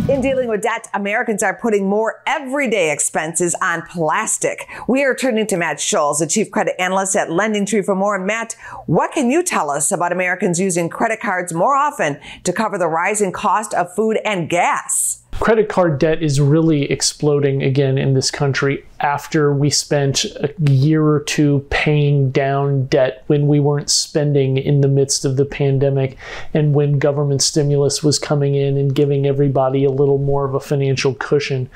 In dealing with debt, Americans are putting more everyday expenses on plastic. We are turning to Matt Schulz, the chief credit analyst at LendingTree, for more. And Matt, what can you tell us about Americans using credit cards more often to cover the rising cost of food and gas? Credit card debt is really exploding again in this country after we spent a year or two paying down debt when we weren't spending in the midst of the pandemic and when government stimulus was coming in and giving everybody a little more of a financial cushion.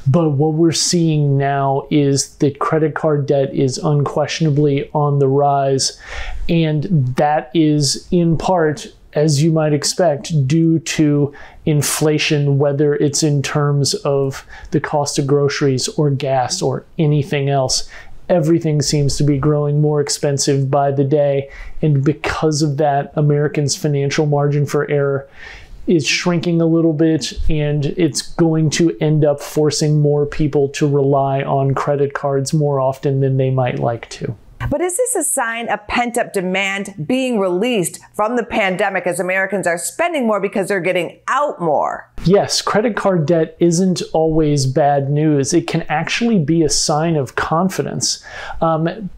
But what we're seeing now is that credit card debt is unquestionably on the rise, and that is in part, as you might expect, due to inflation, whether it's in terms of the cost of groceries or gas or anything else. Everything seems to be growing more expensive by the day. And because of that, Americans' financial margin for error is shrinking a little bit, and it's going to end up forcing more people to rely on credit cards more often than they might like to. But is this a sign of pent-up demand being released from the pandemic as Americans are spending more because they're getting out more? Yes, credit card debt isn't always bad news. It can actually be a sign of confidence.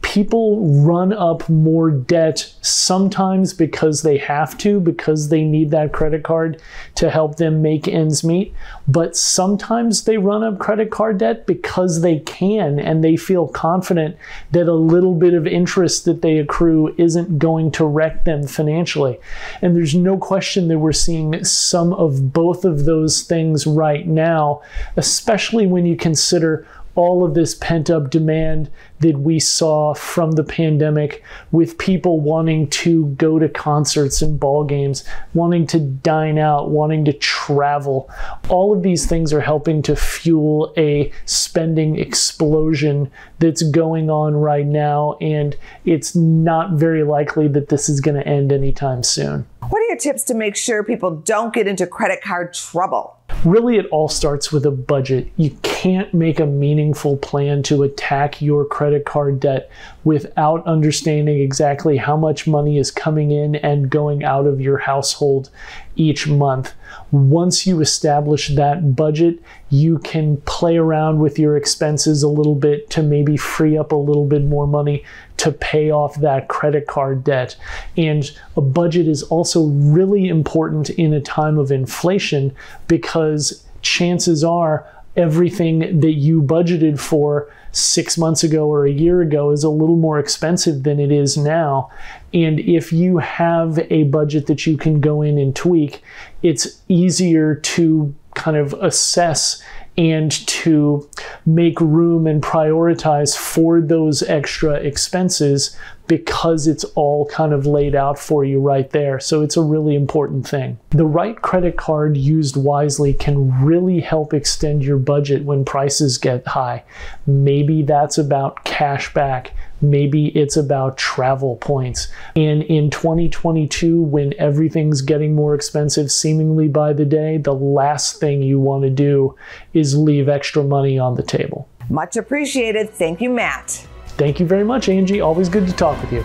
People run up more debt sometimes because they have to, because they need that credit card to help them make ends meet. But sometimes they run up credit card debt because they can, and they feel confident that a little bit of interest that they accrue isn't going to wreck them financially. And there's no question that we're seeing some of both of those things right now, especially when you consider all of this pent-up demand that we saw from the pandemic, with people wanting to go to concerts and ball games, wanting to dine out, wanting to travel. All of these things are helping to fuel a spending explosion that's going on right now, and it's not very likely that this is going to end anytime soon. What are your tips to make sure people don't get into credit card trouble? Really, it all starts with a budget. You can't make a meaningful plan to attack your credit card debt without understanding exactly how much money is coming in and going out of your household each month. Once you establish that budget, you can play around with your expenses a little bit to maybe free up a little bit more money to pay off that credit card debt. And a budget is also really important in a time of inflation, because chances are everything that you budgeted for 6 months ago or a year ago is a little more expensive than it is now. And if you have a budget that you can go in and tweak, it's easier to kind of assess and to make room and prioritize for those extra expenses, because it's all kind of laid out for you right there. So it's a really important thing. The right credit card used wisely can really help extend your budget when prices get high. Maybe that's about cash back. Maybe it's about travel points. And in 2022, when everything's getting more expensive seemingly by the day, the last thing you want to do is leave extra money on the table. Much appreciated. Thank you, Matt. Thank you very much, Angie. Always good to talk with you.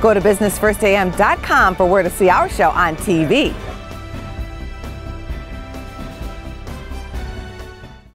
Go to businessfirstam.com for where to see our show on TV.